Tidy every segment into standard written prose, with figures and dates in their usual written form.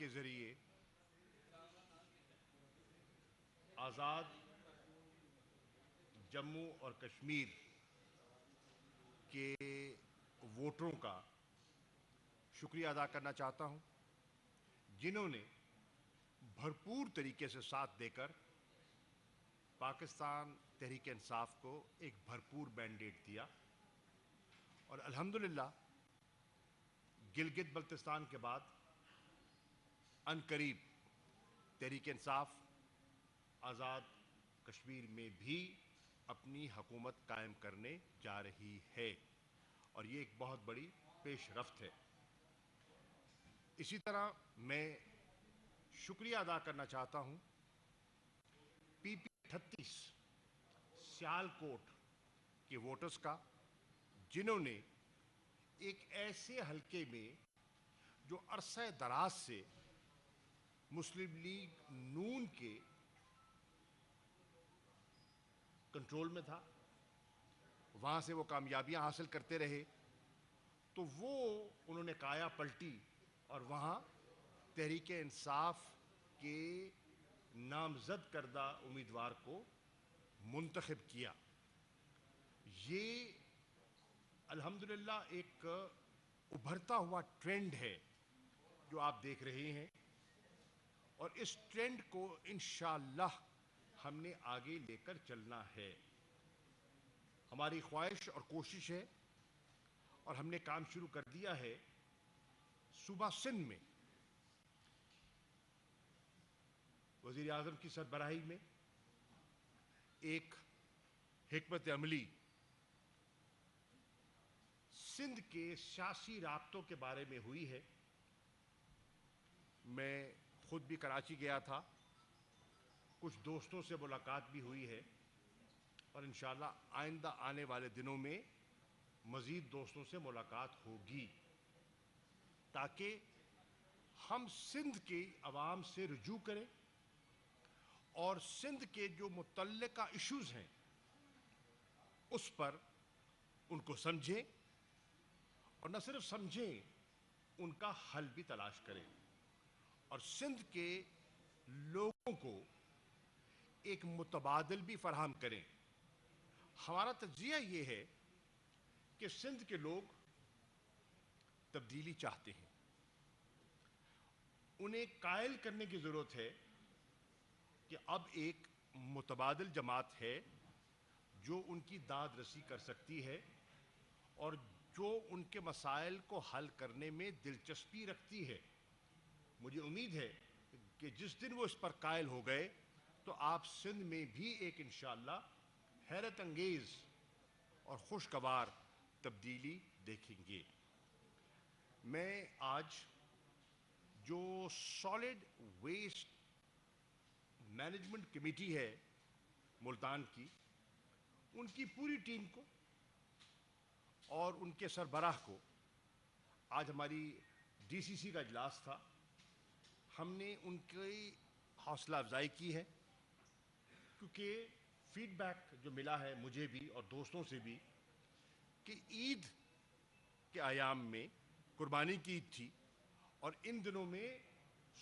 کے ذریعے آزاد جموں اور کشمیر کے ووٹروں کا شکریہ ادا کرنا چاہتا ہوں، جنہوں نے بھرپور طریقے سے ساتھ دے کر پاکستان تحریک انصاف کو ایک بھرپور مینڈیٹ دیا، اور الحمدللہ گلگت بلتستان کے بعد عنقریب تحریک انصاف آزاد کشمیر میں بھی اپنی حکومت قائم کرنے جا رہی ہے، اور یہ ایک بہت بڑی پیش رفت ہے۔ اسی طرح میں شکریہ ادا کرنا چاہتا ہوں پی پی 38 سیال کوٹ کے ووٹرز کا، جنہوں نے ایک ایسے حلقے میں جو عرصہ دراز سے مسلم لیگ نون کے کنٹرول میں تھا، وہاں سے وہ کامیابیاں حاصل کرتے رہے، تو وہ انہوں نے کایا پلٹی اور وہاں تحریک انصاف کے نامزد کردہ امیدوار کو منتخب کیا۔ یہ الحمدللہ ایک ابھرتا ہوا ٹرینڈ ہے جو آپ دیکھ رہے ہیں، اور اس ٹرینڈ کو انشاءاللہ ہم نے آگے لے کر چلنا ہے۔ ہماری خواہش اور کوشش ہے، اور ہم نے کام شروع کر دیا ہے، صوبہ سندھ میں وزیر اعظم کی سربراہی میں ایک حکمت عملی سندھ کے سیاسی رابطوں کے بارے میں ہوئی ہے۔ میں خود بھی کراچی گیا تھا، کچھ دوستوں سے ملاقات بھی ہوئی ہے، اور انشاءاللہ آئندہ آنے والے دنوں میں مزید دوستوں سے ملاقات ہوگی، تاکہ ہم سندھ کے عوام سے رجوع کریں اور سندھ کے جو متعلقہ ایشوز ہیں اس پر ان کو سمجھیں، اور نہ صرف سمجھیں، ان کا حل بھی تلاش کریں، اور سندھ کے لوگوں کو ایک متبادل بھی فراہم کریں۔ ہمارا تجزیہ یہ ہے کہ سندھ کے لوگ تبدیلی چاہتے ہیں، انہیں قائل کرنے کی ضرورت ہے کہ اب ایک متبادل جماعت ہے جو ان کی داد رسی کر سکتی ہے، اور جو ان کے مسائل کو حل کرنے میں دلچسپی رکھتی ہے۔ مجھے امید ہے کہ جس دن وہ اس پر قائل ہو گئے تو آپ سندھ میں بھی ایک انشاءاللہ حیرت انگیز اور خوشگوار تبدیلی دیکھیں گے۔ میں آج جو سالڈ ویسٹ مینجمنٹ کمیٹی ہے ملتان کی، ان کی پوری ٹیم کو اور ان کے سربراہ کو، آج ہماری ڈی سی سی کا اجلاس تھا، ہم نے ان کی حوصلہ افزائی کی ہے، کیونکہ فیڈ بیک جو ملا ہے مجھے بھی اور دوستوں سے بھی کہ عید کے ایام میں قربانی کی عید تھی، اور ان دنوں میں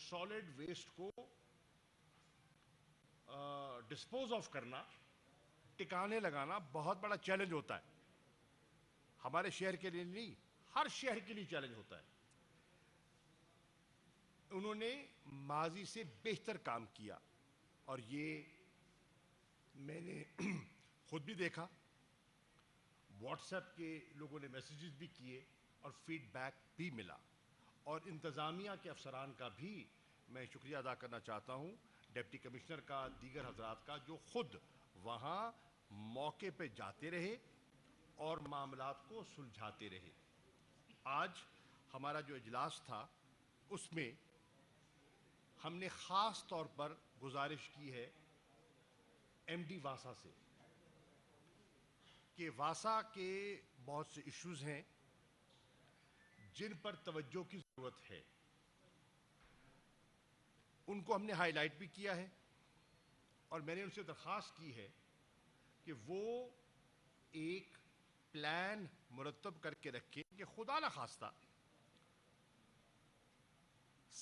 سالڈ ویسٹ کو ڈسپوز آف کرنا، ٹکانے لگانا بہت بڑا چیلنج ہوتا ہے۔ ہمارے شہر کے لیے نہیں، ہر شہر کے لیے چیلنج ہوتا ہے۔ انہوں نے ماضی سے بہتر کام کیا، اور یہ میں نے خود بھی دیکھا، واٹس ایپ کے لوگوں نے میسیجز بھی کیے اور فیڈ بیک بھی ملا، اور انتظامیہ کے افسران کا بھی میں شکریہ ادا کرنا چاہتا ہوں، ڈپٹی کمشنر کا، دیگر حضرات کا، جو خود وہاں موقع پہ جاتے رہے اور معاملات کو سلجھاتے رہے۔ آج ہمارا جو اجلاس تھا اس میں ہم نے خاص طور پر گزارش کی ہے ایم ڈی واسا سے کہ واسا کے بہت سے ایشوز ہیں جن پر توجہ کی ضرورت ہے، ان کو ہم نے ہائی لائٹ بھی کیا ہے، اور میں نے ان سے درخواست کی ہے کہ وہ ایک پلان مرتب کر کے رکھیں کہ خدا نخواستہ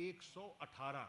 118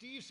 30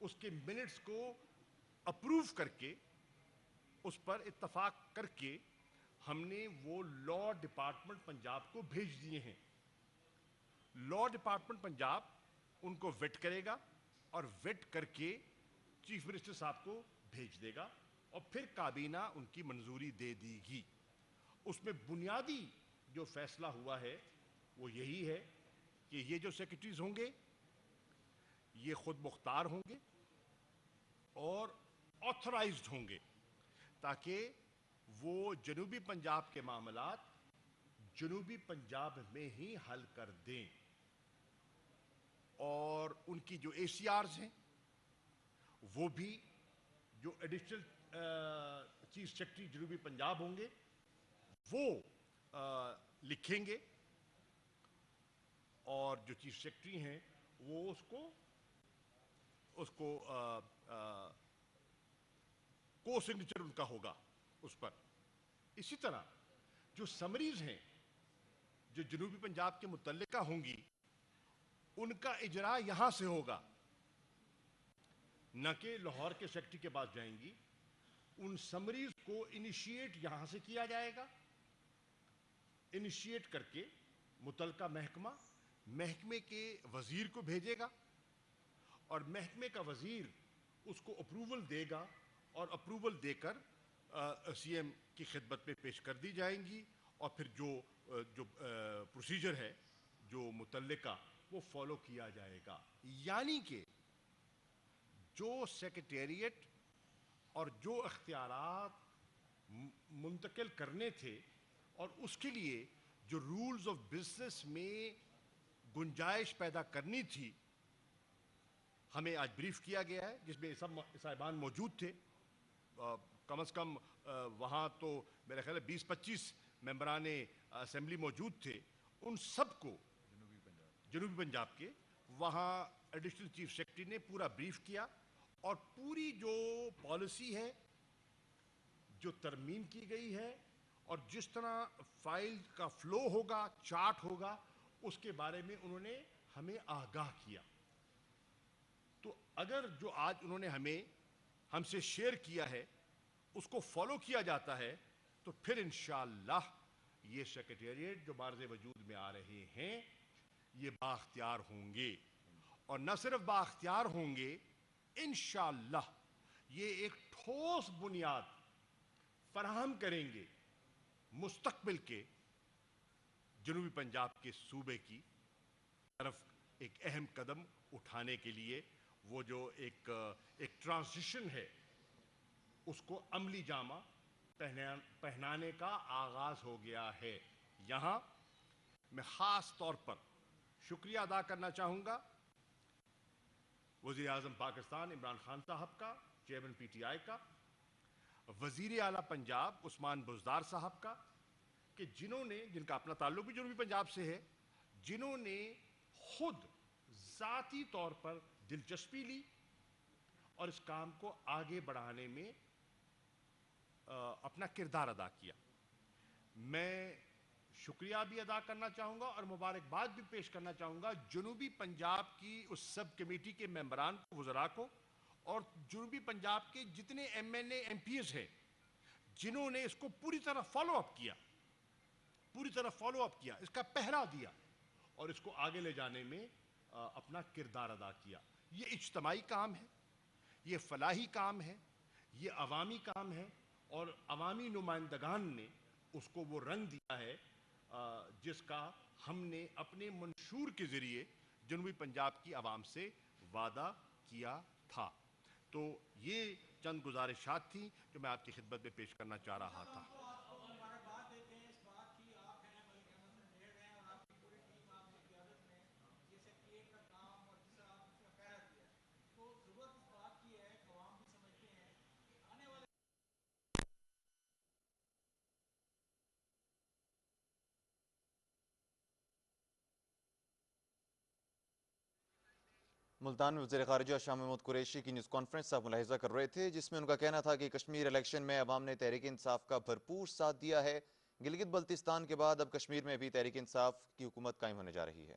اس کے منٹس کو اپروو کر کے اس پر اتفاق کر کے ہم نے وہ لا ڈپارٹمنٹ پنجاب کو بھیج دیے ہیں. لا ڈپارٹمنٹ پنجاب ان کو ویٹ کرے گا اور ویٹ کر کے چیف منسٹر صاحب کو بھیج دے گا اور پھر کابینہ ان کی منظوری دے دی گی. اس میں بنیادی جو فیصلہ ہوا ہے وہ یہی ہے کہ یہ جو سیکرٹریز ہوں گے یہ خود مختار ہوں گے اور آتھرائزڈ ہوں گے تاکہ وہ جنوبی پنجاب کے معاملات جنوبی پنجاب میں ہی حل کر دیں. اور ان کی جو اے سی آرز ہیں وہ بھی جو ایڈیشنل چیف سیکرٹری جنوبی پنجاب ہوں گے وہ لکھیں گے اور جو چیف سیکرٹری ہیں وہ اس کو کو سگنیچر ان کا ہوگا اس پر. اسی طرح جو سمریز ہیں جو جنوبی پنجاب کے متعلقہ ہوں گی ان کا اجرا یہاں سے ہوگا نہ کہ لاہور کے سیکرٹری کے پاس جائیں گی. ان سمریز کو انیشیٹ یہاں سے کیا جائے گا. انیشیٹ کر کے متعلقہ محکمے کے وزیر کو بھیجے گا اور محکمے کا وزیر اس کو اپروول دے گا اور اپروول دے کر سی ایم کی خدمت میں پیش کر دی جائیں گی اور پھر جو پروسیجر ہے جو متعلقہ وہ فالو کیا جائے گا. یعنی کہ جو سیکریٹریٹ اور جو اختیارات منتقل کرنے تھے اور اس کے لیے جو رولز آف بزنس میں گنجائش پیدا کرنی تھی ہمیں آج بریف کیا گیا ہے جس میں سب صاحبان موجود تھے. کم از کم وہاں تو میرے خیال ہے 20-25 ممبران اسمبلی موجود تھے. ان سب کو جنوبی پنجاب کے وہاں ایڈیشنل چیف سیکرٹری نے پورا بریف کیا اور پوری جو پالیسی ہے جو ترمیم کی گئی ہے اور جس طرح فائل کا فلو ہوگا چارٹ ہوگا اس کے بارے میں انہوں نے ہمیں آگاہ کیا. تو اگر جو آج انہوں نے ہم سے شیئر کیا ہے اس کو فالو کیا جاتا ہے تو پھر انشاءاللہ یہ سیکریٹریٹ جو بارز وجود میں آ رہے ہیں یہ بااختیار ہوں گے اور نہ صرف بااختیار ہوں گے انشاءاللہ یہ ایک ٹھوس بنیاد فراہم کریں گے مستقبل کے جنوبی پنجاب کے صوبے کی طرف ایک اہم قدم اٹھانے کے لیے. وہ جو ایک ٹرانزیشن ہے اس کو عملی جامہ پہنانے کا آغاز ہو گیا ہے. یہاں میں خاص طور پر شکریہ ادا کرنا چاہوں گا وزیر اعظم پاکستان عمران خان صاحب کا, چیئرمین پی ٹی آئی کا, وزیر اعلیٰ پنجاب عثمان بزدار صاحب کا کہ جن کا اپنا تعلق بھی جنوبی پنجاب سے ہے, جنہوں نے خود ذاتی طور پر دلچسپی لی اور اس کام کو آگے بڑھانے میں اپنا کردار ادا کیا. میں شکریہ بھی ادا کرنا چاہوں گا اور مبارکباد بھی پیش کرنا چاہوں گا جنوبی پنجاب کی اس سب کمیٹی کے ممبران کو, وزراء کو اور جنوبی پنجاب کے جتنے M N A M P As ہیں جنہوں نے اس کو پوری طرح فالو اپ کیا, اس کا پہرا دیا اور اس کو آگے لے جانے میں اپنا کردار ادا کیا. یہ اجتماعی کام ہے, یہ فلاحی کام ہے, یہ عوامی کام ہے اور عوامی نمائندگان نے اس کو وہ رنگ دیا ہے جس کا ہم نے اپنے منشور کے ذریعے جنوبی پنجاب کی عوام سے وعدہ کیا تھا. تو یہ چند گزارشات تھیں جو میں آپ کی خدمت میں پیش کرنا چاہ رہا تھا. ملتان میں وزیر خارجہ شاہ محمود قریشی کی نیوز کانفرنس آپ ملاحظہ کر رہے تھے جس میں ان کا کہنا تھا کہ کشمیر الیکشن میں عوام نے تحریک انصاف کا بھرپور ساتھ دیا ہے. گلگت بلتستان کے بعد اب کشمیر میں بھی تحریک انصاف کی حکومت قائم ہونے جا رہی ہے.